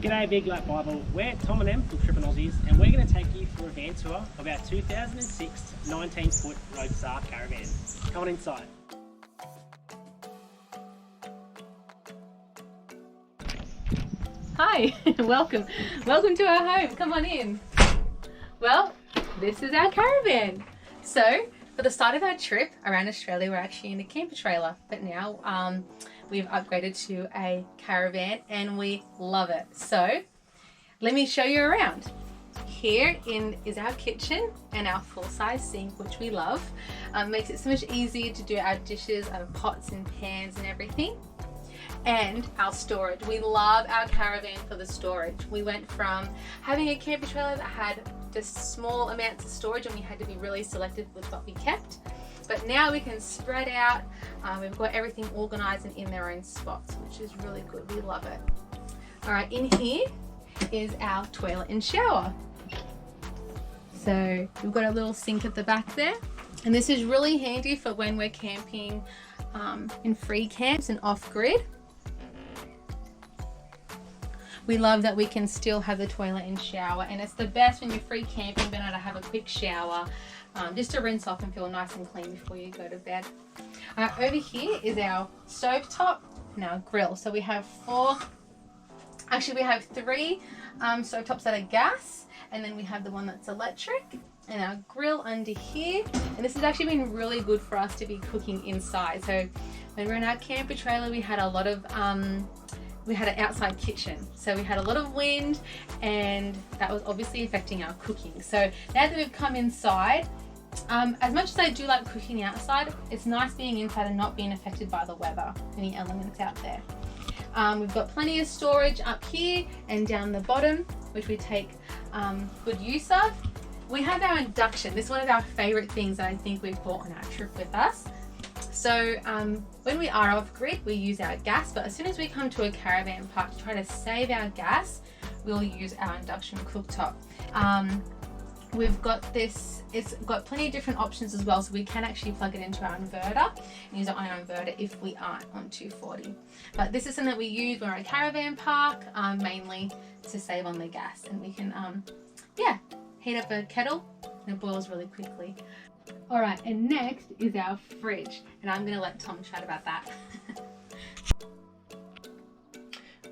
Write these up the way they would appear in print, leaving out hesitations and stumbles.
G'day Big Lap Bible, we're Tom and Em from Trippin' Aussies and we're going to take you for a van tour of our 2006 19-foot Roadstar Caravan. Come on inside. Hi, welcome to our home, come on in. Well, this is our caravan. So, for the start of our trip around Australia, we're actually in a camper trailer, but now we've upgraded to a caravan and we love it. So, let me show you around. Here is our kitchen and our full-size sink, which we love. Makes it so much easier to do our dishes, our pots and pans and everything. And our storage. We love our caravan for the storage. We went from having a camper trailer that had just small amounts of storage and we had to be really selective with what we kept. But now we can spread out. We've got everything organized and in their own spots, which is really good. We love it. All right, in here is our toilet and shower. So we've got a little sink at the back there. And this is really handy for when we're camping in free camps and off-grid. We love that we can still have the toilet and shower, and it's the best when you're free camping, being able to have a quick shower, just to rinse off and feel nice and clean before you go to bed. Over here is our stove top and our grill. So we have three stove tops that are gas, and then we have the one that's electric, and our grill under here. And this has actually been really good for us to be cooking inside. So when we're in our camper trailer, we had a lot of we had an outside kitchen, so we had a lot of wind and that was obviously affecting our cooking. So now that we've come inside, as much as I do like cooking outside, it's nice being inside and not being affected by the weather, any elements out there. We've got plenty of storage up here and down the bottom, which we take good use of. We have our induction. This is one of our favorite things that I think we've brought on our trip with us. So when we are off grid, we use our gas, but as soon as we come to a caravan park to try to save our gas, we'll use our induction cooktop. We've got this, it's got plenty of different options as well, so we can actually plug it into our inverter and use it on our inverter if we aren't on 240. But this is something that we use when we're at a caravan park, mainly to save on the gas, and we can heat up a kettle and it boils really quickly. All right, and next is our fridge, and I'm going to let Tom chat about that.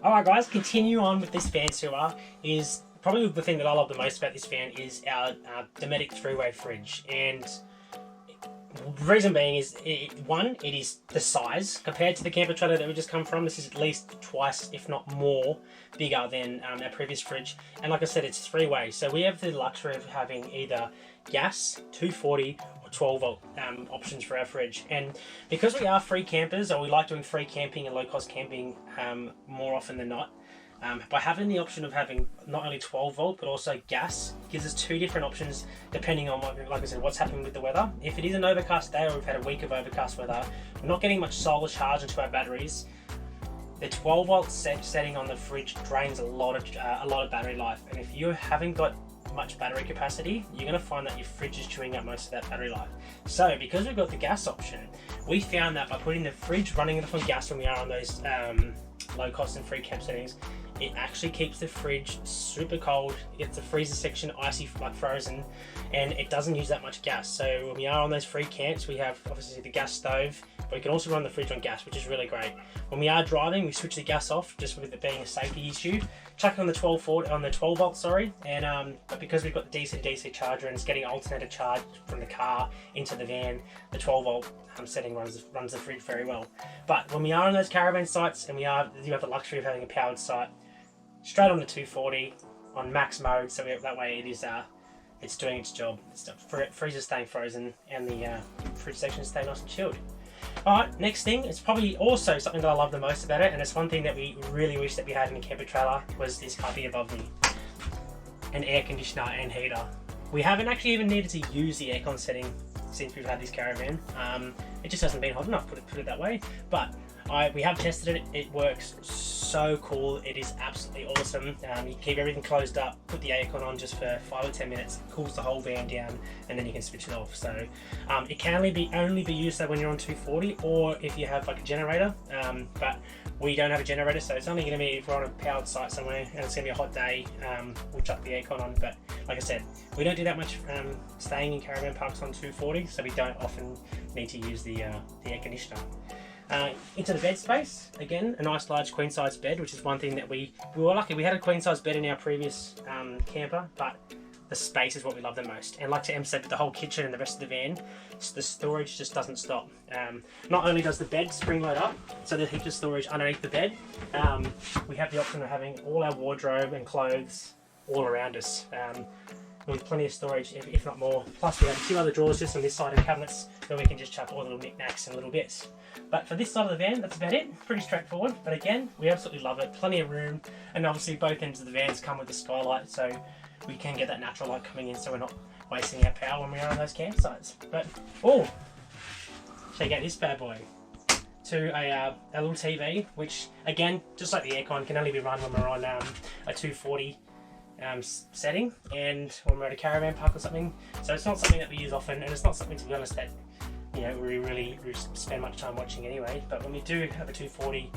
All right guys, continue on with this van tour. Is probably the thing that I love the most about this van is our Dometic three-way fridge, and the reason being is, it is the size compared to the camper trailer that we just come from. This is at least twice, if not more, bigger than our previous fridge. And like I said, it's three-way. So we have the luxury of having either gas, 240 or 12 volt options for our fridge. And because we are free campers, or we like doing free camping and low-cost camping more often than not, by having the option of having not only 12 volt but also gas, gives us two different options depending on, like I said, what's happening with the weather. If it is an overcast day or we've had a week of overcast weather, we're not getting much solar charge into our batteries. The 12 volt setting on the fridge drains a lot of battery life, and if you haven't got much battery capacity, you're going to find that your fridge is chewing up most of that battery life. So because we've got the gas option, we found that by putting the fridge running enough on gas when we are on those low cost and free camp settings, it actually keeps the fridge super cold. It gets the freezer section icy, like frozen, and it doesn't use that much gas. So when we are on those free camps, we have obviously the gas stove, but we can also run the fridge on gas, which is really great. When we are driving, we switch the gas off, just with it being a safety issue. Chuck it on the 12 volt, sorry, and but because we've got the DC to DC charger and it's getting alternator charge from the car into the van, the 12 volt setting runs the fridge very well. But when we are on those caravan sites and you have the luxury of having a powered site, straight on the 240 on max mode, so that way it's doing its job. The freezer's staying frozen and the fridge section is staying nice and chilled. Alright, next thing, it's probably also something that I love the most about it, and it's one thing that we really wish that we had in a camper trailer, was this puppy above me. An air conditioner and heater. We haven't actually even needed to use the aircon setting since we've had this caravan. It just hasn't been hot enough, put it that way. But we have tested it. It works so cool. It is absolutely awesome. You keep everything closed up, put the aircon on just for 5 or 10 minutes, it cools the whole van down, and then you can switch it off. So it can only be used when you're on 240, or if you have like a generator. But We don't have a generator, so it's only going to be if we're on a powered site somewhere and it's going to be a hot day, we'll chuck the aircon on. But like I said, we don't do that much staying in caravan parks on 240, so we don't often need to use the air conditioner. Into the bed space, again, a nice large queen size bed, which is one thing that we were lucky. We had a queen size bed in our previous camper, but the space is what we love the most. And like Em said, with the whole kitchen and the rest of the van, the storage just doesn't stop. Not only does the bed spring load up, so there's heaps of storage underneath the bed, we have the option of having all our wardrobe and clothes all around us. With plenty of storage, if not more. Plus we have a few other drawers just on this side and cabinets where we can just chuck all the little knickknacks and little bits. But for this side of the van, that's about it. Pretty straightforward, but again, we absolutely love it. Plenty of room, and obviously both ends of the vans come with the skylight, so we can get that natural light coming in, so we're not wasting our power when we are on those campsites. But oh, check out this bad boy. To a little TV, which again, just like the aircon, can only be run when we're on a 240 setting, and when we're at a caravan park or something. So it's not something that we use often, and it's not something, to be honest, that we really spend much time watching anyway. But when we do have a 240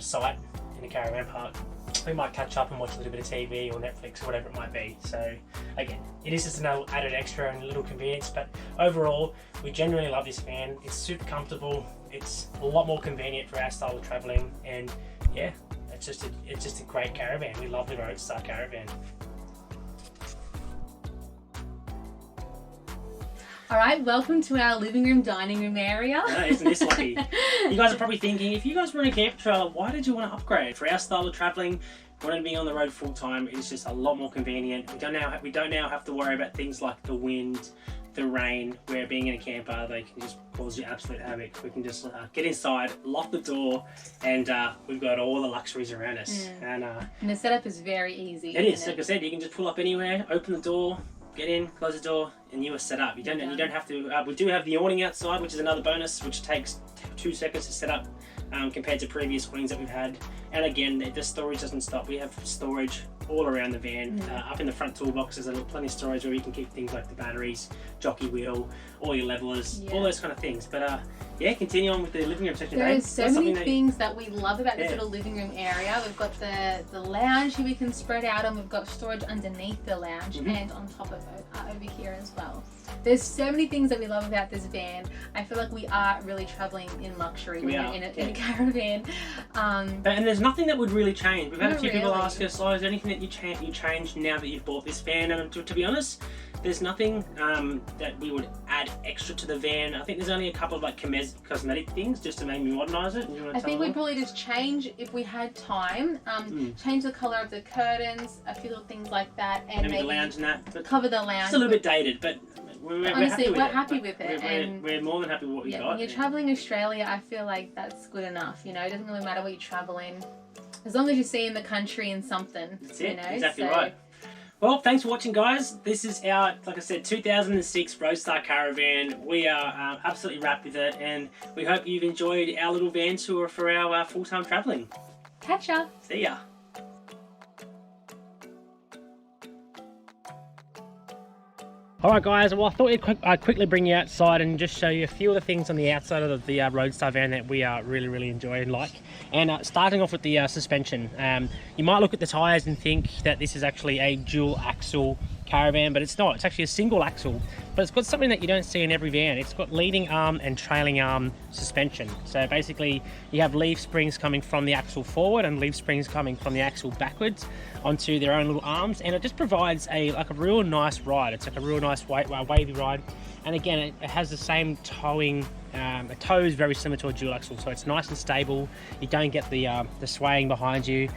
site in a caravan park, we might catch up and watch a little bit of TV or Netflix or whatever it might be. So again, it is just another added extra and a little convenience, but overall we genuinely love this van. It's super comfortable, it's a lot more convenient for our style of travelling, and yeah, it's just a great caravan. We love the Roadstar Caravan. Alright, welcome to our living room, dining room area. No, isn't this lucky? You guys are probably thinking, if you guys were in a camper trailer, why did you want to upgrade? For our style of travelling, wanting to be on the road full time is just a lot more convenient. We don't now have to worry about things like the wind, the rain, where being in a camper, they can just cause you absolute havoc. We can just get inside, lock the door, and we've got all the luxuries around us. And the setup is very easy. It is, like I said, you can just pull up anywhere, open the door, get in, close the door, and you are set up. You don't have to. We do have the awning outside, which is another bonus, which takes 2 seconds to set up compared to previous awnings that we've had. And again, the storage doesn't stop. We have storage all around the van. Up in the front toolbox, there's plenty of storage where you can keep things like the batteries, jockey wheel, all your levelers, all those kind of things. But yeah, continue on with the living room section. There are so many things that we love about this little living room area. We've got the lounge here we can spread out on. We've got storage underneath the lounge and on top of it over here as well. There's so many things that we love about this van. I feel like we are really travelling in luxury when we're in a caravan. And there's nothing that would really change. We've had a few people ask us, oh, is there anything that you changed now that you've bought this van? And to be honest, there's nothing that we would add extra to the van. I think there's only a couple of like cosmetic things just to maybe modernise it. I think we'd probably just change, if we had time, change the colour of the curtains, a few little things like that, and maybe the lounge and that. But cover the lounge. It's a little bit dated, but honestly, we're happy with it. We're more than happy with what we've got. When you're travelling Australia, I feel like that's good enough. It doesn't really matter where you're travelling, as long as you're seeing the country in something. That's it. Exactly right. Well, thanks for watching, guys. This is our, like I said, 2006 Roadstar Caravan. We are absolutely wrapped with it, and we hope you've enjoyed our little van tour for our full-time travelling. Catch ya. See ya. Alright guys, well I thought I'd quickly bring you outside and just show you a few of the things on the outside of the Roadstar van that we really enjoy and like. And starting off with the suspension. You might look at the tyres and think that this is actually a dual axle caravan, but it's not. It's actually a single axle, but it's got something that you don't see in every van. It's got leading arm and trailing arm suspension. So basically you have leaf springs coming from the axle forward and leaf springs coming from the axle backwards onto their own little arms, and it just provides a real nice ride. It's like a real nice wavy ride, and again it has the same towing. The toe is very similar to a dual axle, so it's nice and stable. You don't get the swaying behind you.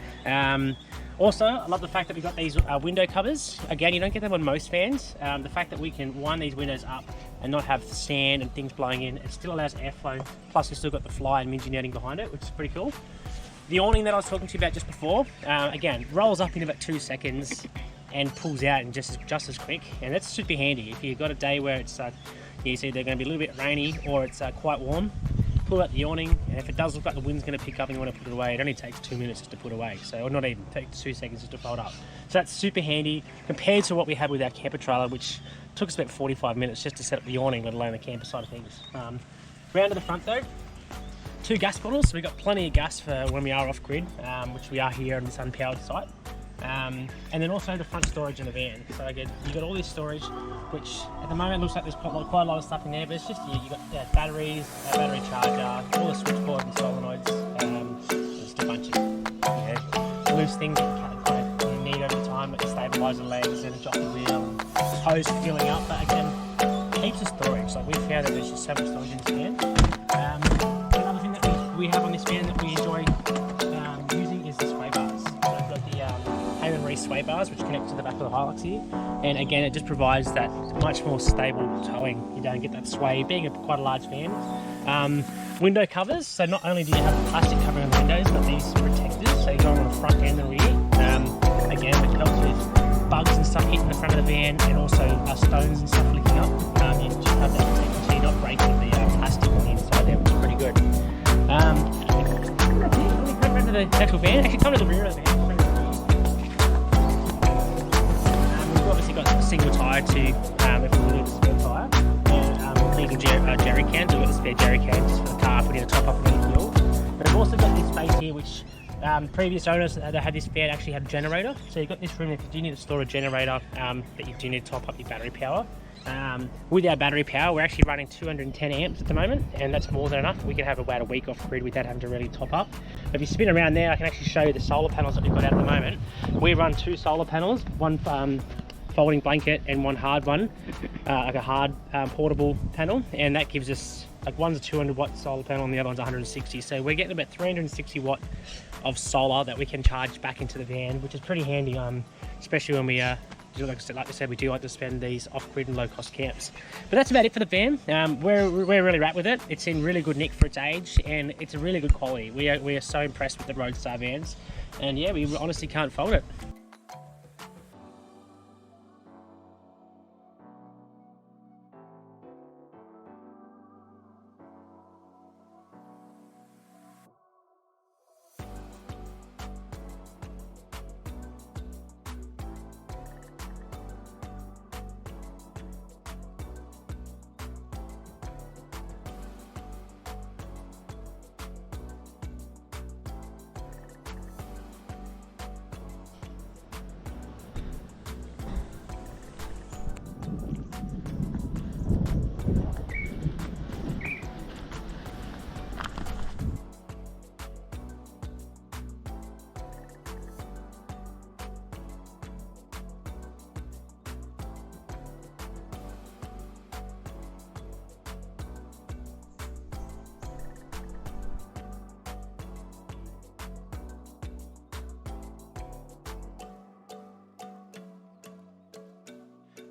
Also, I love the fact that we've got these window covers. Again, you don't get them on most vans. The fact that we can wind these windows up and not have sand and things blowing in, it still allows airflow. Plus, we've still got the fly and mingy netting behind it, which is pretty cool. The awning that I was talking to you about just before, again, rolls up in about 2 seconds and pulls out in just as quick, and that's super handy. If you've got a day where it's it's either going to be a little bit rainy or it's quite warm, pull out the awning, and if it does look like the wind's going to pick up and you want to put it away, it only takes 2 minutes just to put away, or not even, it takes 2 seconds just to fold up. So that's super handy compared to what we had with our camper trailer, which took us about 45 minutes just to set up the awning, let alone the camper side of things. Round to the front though, 2 gas bottles, so we've got plenty of gas for when we are off grid, which we are here on this unpowered site. And then also the front storage in the van. So again, you've got all this storage, which at the moment looks like there's quite a lot of stuff in there, but it's just you've got batteries, a battery charger, all the switchboard and solenoids, just a bunch of loose things that you kind of need over time, like the stabilizer legs and a jockey wheel, hose filling up. But again, heaps of storage. Like we found that there's just so much storage in this van. Another thing that we have on this van that we enjoy using is the sway bars. So we've got the Hayman Reese sway bars, which connect to the back of the Hilux here, and again it just provides that much more stable towing. You don't get that sway, being quite a large van. Window covers, so not only do you have the plastic covering on the windows, but these protectors, so you go on the front and the rear. Again, which helps with bugs and stuff hitting the front of the van, and also stones and stuff licking up. You just have that protection so you're not breaking the plastic on the inside there, which is pretty good. Let me come into the actual van. Actually, come to the rear of the van. We've obviously got a single tyre to if we need a spare tyre, and legal jerry cans. We've got the spare jerry cans just for the car if we need to top up any fuel. But I've also got this space here, which previous owners that had this van actually had a generator. So you've got this room if you do need to store a generator, but you do need to top up your battery power. With our battery power, we're actually running 210 amps at the moment, and that's more than enough. We can have about a week off grid without having to really top up. If you spin around there, I can actually show you the solar panels that we've got out at the moment. We run 2 solar panels, one folding blanket and one hard one, like a hard portable panel, and that gives us, like, one's a 200 watt solar panel and the other one's 160, so we're getting about 360 watt of solar that we can charge back into the van, which is pretty handy, especially when we like I said, we do like to spend these off-grid and low-cost camps. But that's about it for the van. We're really wrapped with it. It's in really good nick for its age, and it's a really good quality. We are so impressed with the Roadstar vans, and yeah, we honestly can't fault it.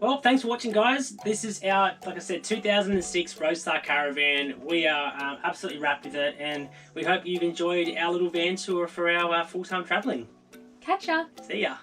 Well, thanks for watching, guys. This is our, like I said, 2006 Roadstar Caravan. We are absolutely wrapped with it, and we hope you've enjoyed our little van tour for our full-time travelling. Catch ya! See ya!